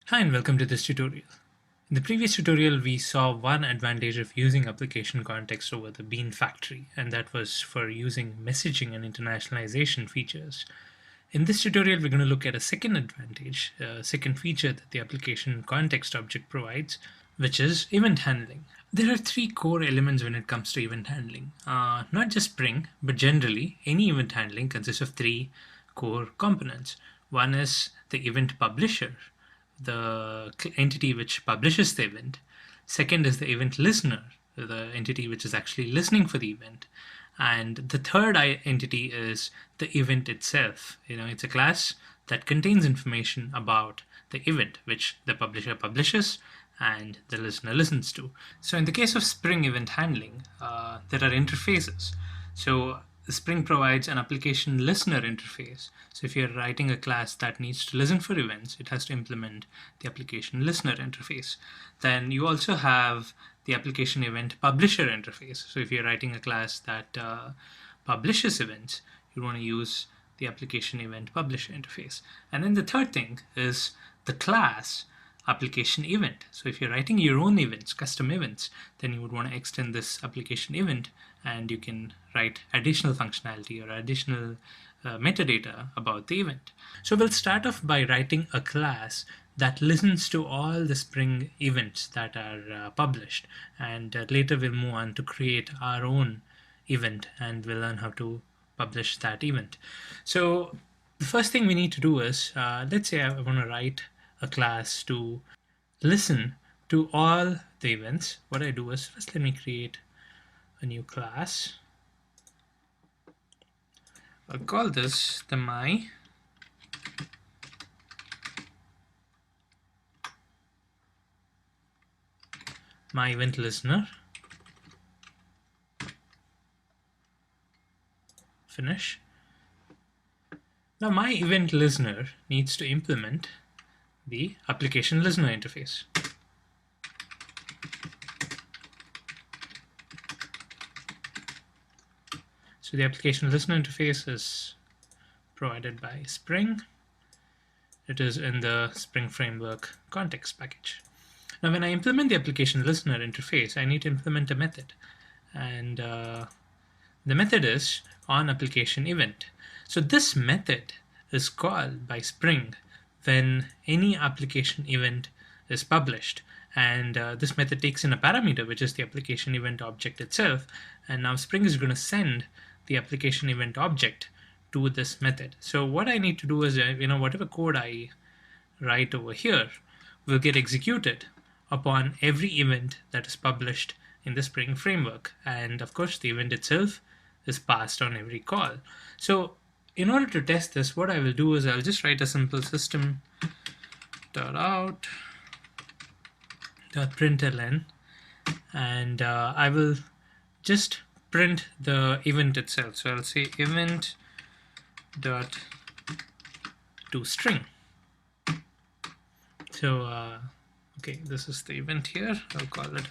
Hi and welcome to this tutorial. In the previous tutorial, we saw one advantage of using application context over the Bean factory, and that was for using messaging and internationalization features. In this tutorial, we're going to look at a second advantage, a second feature that the application context object provides, which is event handling. There are three core elements when it comes to event handling. Not just Spring, but generally, any event handling consists of three core components. One is the event publisher, the entity which publishes the event. Second is the event listener, the entity which is actually listening for the event. And the third entity is the event itself. It's a class that contains information about the event which the publisher publishes and the listener listens to. So in the case of Spring event handling, there are interfaces. So Spring provides an application listener interface. So if you're writing a class that needs to listen for events, it has to implement the application listener interface. Then you also have the application event publisher interface. So if you're writing a class that publishes events, you want to use the application event publisher interface. And then the third thing is the class application event. So if you're writing your own events, custom events, then you would want to extend this application event and you can write additional functionality or additional metadata about the event. So we'll start off by writing a class that listens to all the Spring events that are published, and later we'll move on to create our own event and we'll learn how to publish that event. So the first thing we need to do is, let's say I want to write a class to listen to all the events. What I do is, first let me create a new class. I'll call this the my event listener. Finish. Now my event listener needs to implement the application listener interface. So the application listener interface is provided by Spring. It is in the Spring Framework context package. Now when I implement the application listener interface, I need to implement a method. And the method is onApplicationEvent. So this method is called by Spring when any application event is published. And this method takes in a parameter, which is the application event object itself. And now Spring is going to send the application event object to this method. So what I need to do is, whatever code I write over here will get executed upon every event that is published in the Spring framework. And of course, the event itself is passed on every call. So in order to test this, what I will do is I'll just write a simple system.out.println, and I will just print the event itself. So I'll say event.toString. So okay, this is the event here. I'll call it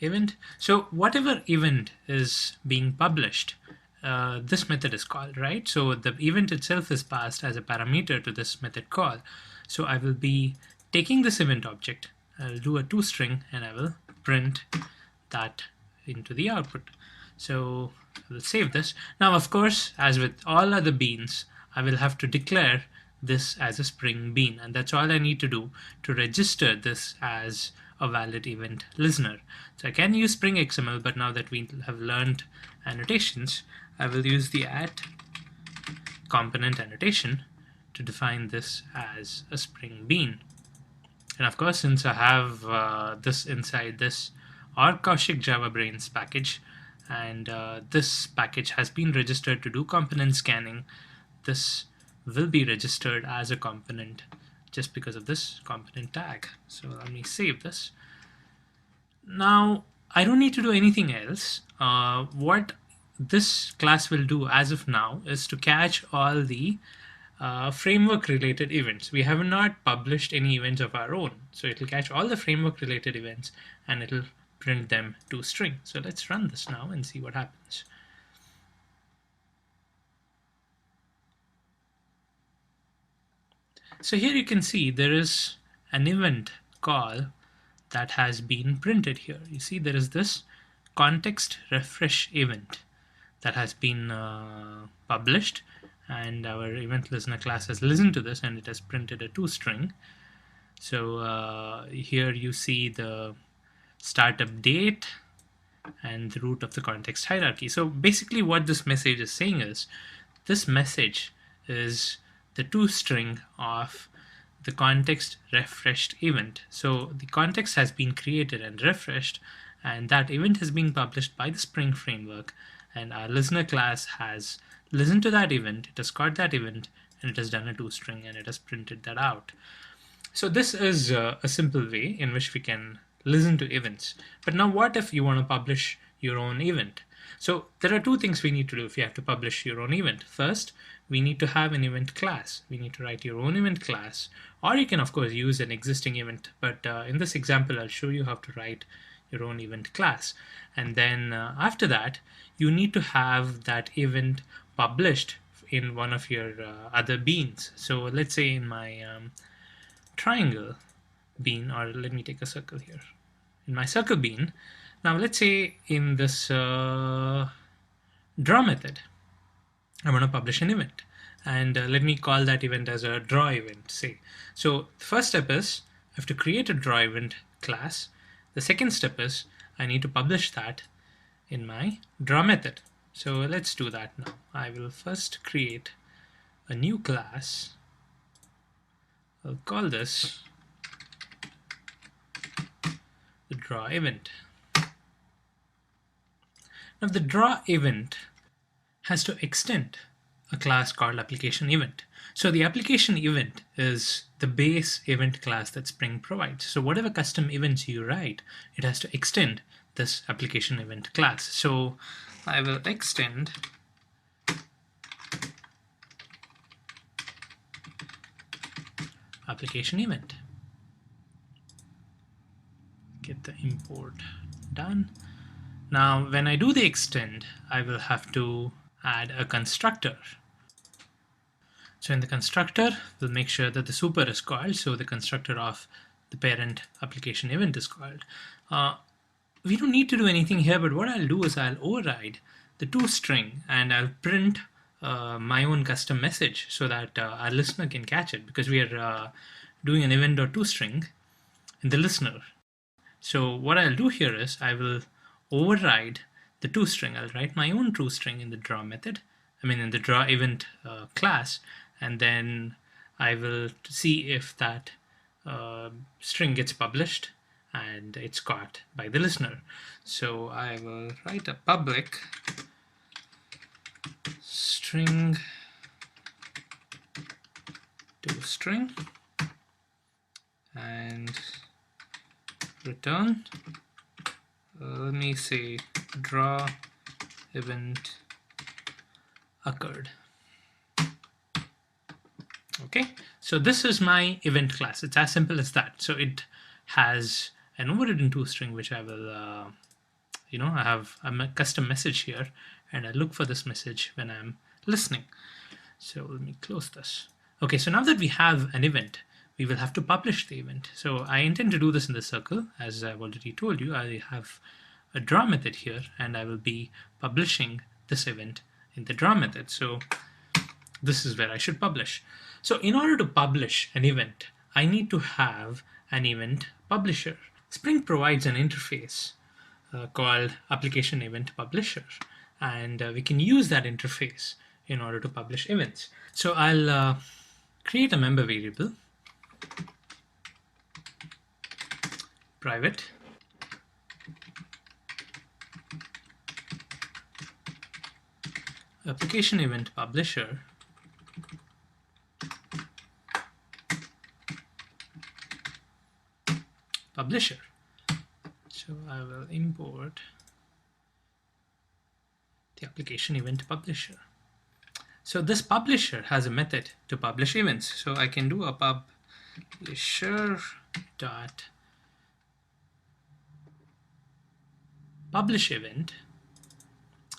event. So whatever event is being published, this method is called, right? So the event itself is passed as a parameter to this method call. So I will be taking this event object, I'll do a toString, and I will print that into the output. So I will save this. Now, of course, as with all other beans, I will have to declare this as a Spring bean, and that's all I need to do to register this as a valid event listener. So I can use Spring XML, but now that we have learned annotations, I will use the @component annotation to define this as a Spring bean. And of course, since I have this inside this Kaushik Java Brains package, and this package has been registered to do component scanning, this will be registered as a component just because of this component tag. So let me save this. Now I don't need to do anything else. What this class will do as of now is to catch all the framework related events. We have not published any events of our own, so it will catch all the framework related events and it will print them to string. So let's run this now and see what happens. So here you can see there is an event call that has been printed here. You see there is this context refresh event that has been published, and our event listener class has listened to this and it has printed a toString. So here you see the startup date and the root of the context hierarchy. So basically what this message is saying is, this message is the toString of the context refreshed event. So the context has been created and refreshed, and that event has been published by the Spring framework, and our listener class has listened to that event, it has caught that event, and it has done a toString and it has printed that out. So this is a simple way in which we can listen to events. But now what if you want to publish your own event? So there are two things we need to do if you have to publish your own event. First, we need to have an event class. We need to write your own event class, or you can of course use an existing event. But in this example, I'll show you how to write your own event class. And then after that, you need to have that event published in one of your other beans. So let's say in my triangle bean, or let me take a circle here. In my circle bean, now let's say in this draw method, I want to publish an event, and let me call that event as a draw event, say. So the first step is I have to create a draw event class. The second step is I need to publish that in my draw method. So let's do that now. I will first create a new class. I'll call this the draw event. Now the draw event has to extend a class called application event. So the application event is the base event class that Spring provides. So whatever custom events you write, it has to extend this application event class. So I will extend application event. Get the import done. Now when I do the extend, I will have to add a constructor. So in the constructor, we'll make sure that the super is called, so the constructor of the parent application event is called. We don't need to do anything here, but what I'll do is I'll override the toString and I'll print my own custom message so that our listener can catch it, because we are doing an event.toString in the listener. So what I'll do here is I will override the toString. I'll write my own toString in the draw method, in the draw event class, and then I will see if that string gets published and it's caught by the listener. So I will write a public string toString and return, let me say draw event occurred. Okay, so this is my event class. It's as simple as that. So it has an overridden toString, which I will, I have a custom message here, and I look for this message when I'm listening. So let me close this. Okay, so now that we have an event, we will have to publish the event. So I intend to do this in the circle. As I've already told you, I have a draw method here, and I will be publishing this event in the draw method. So this is where I should publish. So in order to publish an event, I need to have an event publisher. Spring provides an interface called application event publisher, and we can use that interface in order to publish events. So I'll create a member variable, private application event publisher publisher. So I will import the application event publisher. So this publisher has a method to publish events. So I can do a publisher dot publish event,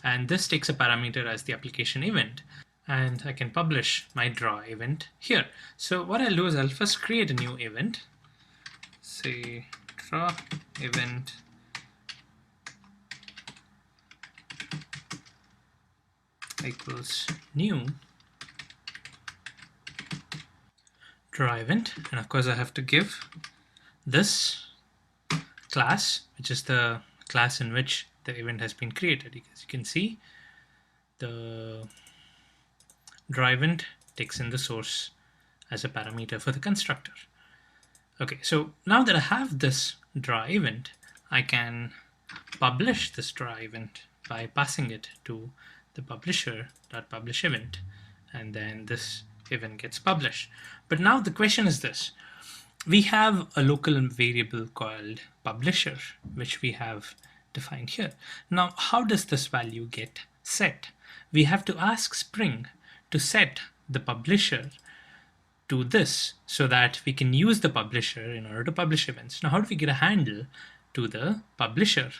and this takes a parameter as the application event, and I can publish my draw event here. So what I'll do is I'll first create a new event. say draw event equals new draw event, and of course I have to give this class, which is the class in which the event has been created. As you can see, the draw event takes in the source as a parameter for the constructor. Okay, so now that I have this draw event, I can publish this draw event by passing it to the publisher.publish event, and then this event gets published. But now the question is this: we have a local variable called publisher, which we have defined here. Now, how does this value get set? We have to ask Spring to set the publisher to this so that we can use the publisher in order to publish events. Now, how do we get a handle to the publisher?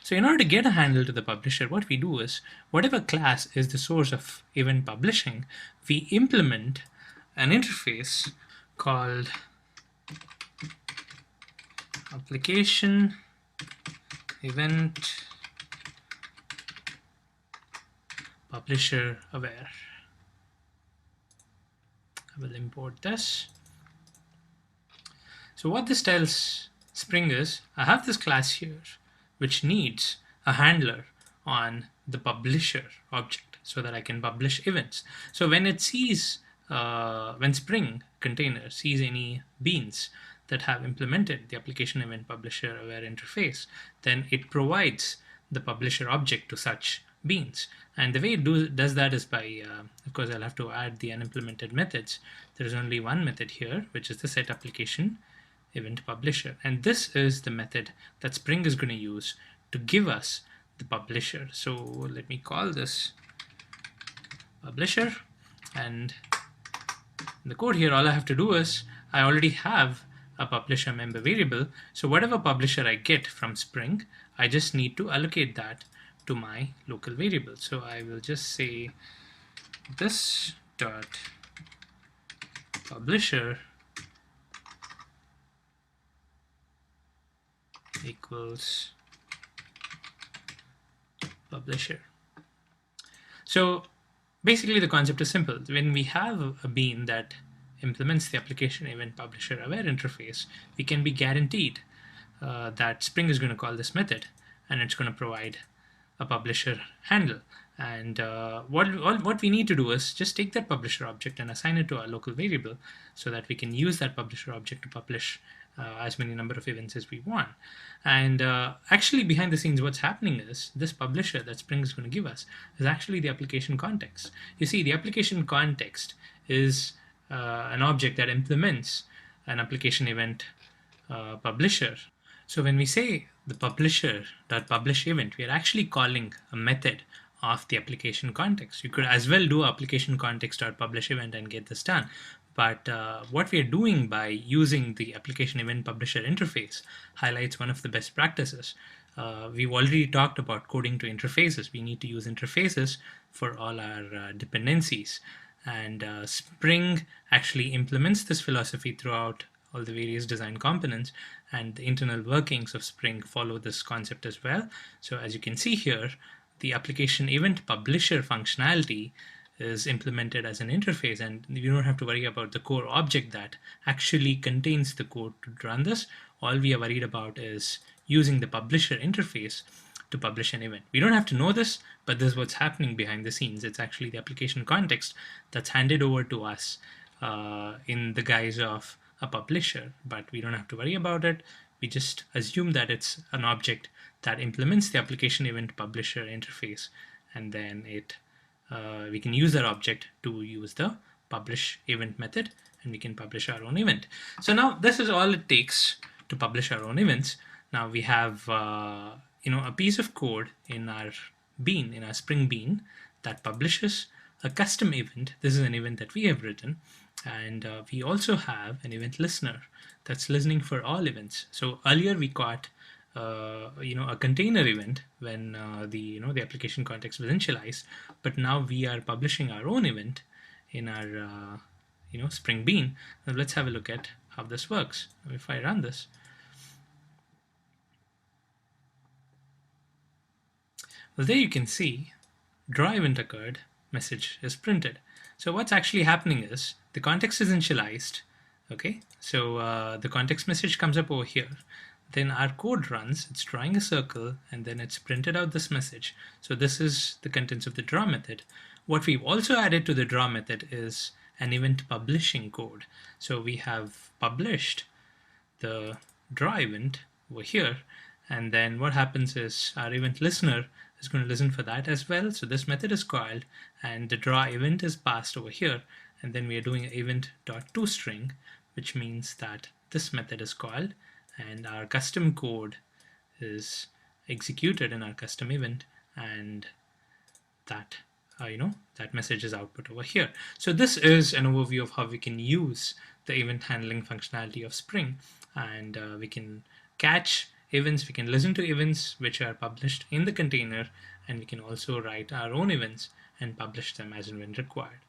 So in order to get a handle to the publisher, what we do is whatever class is the source of event publishing, we implement an interface called application event publisher aware. I will import this. So what this tells Spring is I have this class here which needs a handler on the publisher object so that I can publish events. So when it sees, when Spring container sees any beans that have implemented the application event publisher aware interface, then it provides the publisher object to such beans. And the way it does that is by, of course, I'll have to add the unimplemented methods. There's only one method here, which is the set application event publisher. And this is the method that Spring is going to use to give us the publisher. So let me call this publisher. And in the code here, all I have to do is I already have a publisher member variable. So whatever publisher I get from Spring, I just need to allocate that to my local variable. So I will just say this dot publisher equals publisher. So basically the concept is simple. When we have a bean that implements the application event publisher aware interface, we can be guaranteed that Spring is going to call this method and it's going to provide a publisher handle. And what we need to do is just take that publisher object and assign it to our local variable so that we can use that publisher object to publish as many number of events as we want. And actually behind the scenes what's happening is this publisher that Spring is going to give us is actually the application context. You see, the application context is an object that implements an application event publisher. So when we say the publisher.publish event, we are actually calling a method of the application context. You could as well do application context.publish event and get this done. But what we are doing by using the application event publisher interface highlights one of the best practices. We've already talked about coding to interfaces. We need to use interfaces for all our dependencies. And Spring actually implements this philosophy throughout all the various design components, and the internal workings of Spring follow this concept as well. So as you can see here, the application event publisher functionality is implemented as an interface, and you don't have to worry about the core object that actually contains the code to run this. All we are worried about is using the publisher interface to publish an event. We don't have to know this, but this is what's happening behind the scenes. It's actually the application context that's handed over to us in the guise of a publisher, but we don't have to worry about it. We just assume that it's an object that implements the application event publisher interface, and then we can use that object to use the publish event method, and we can publish our own event. So now this is all it takes to publish our own events. Now we have a piece of code in our bean, in our Spring bean, that publishes a custom event. This is an event that we have written, and we also have an event listener that's listening for all events. So earlier we got a container event when the application context was initialized, but now we are publishing our own event in our Spring bean. Now let's have a look at how this works. If I run this, Well, there you can see draw event occurred, message is printed. So what's actually happening is the context is initialized. Okay, so the context message comes up over here. Then our code runs, it's drawing a circle, and then it's printed out this message. So this is the contents of the draw method. What we've also added to the draw method is an event publishing code. So we have published the draw event over here, and then what happens is our event listener is going to listen for that as well. So this method is called, and the draw event is passed over here, and then we are doing event.toString, which means that this method is called, and our custom code is executed in our custom event, and that that message is output over here. So this is an overview of how we can use the event handling functionality of Spring, and we can catch events, we can listen to events which are published in the container, and we can also write our own events and publish them as and when required.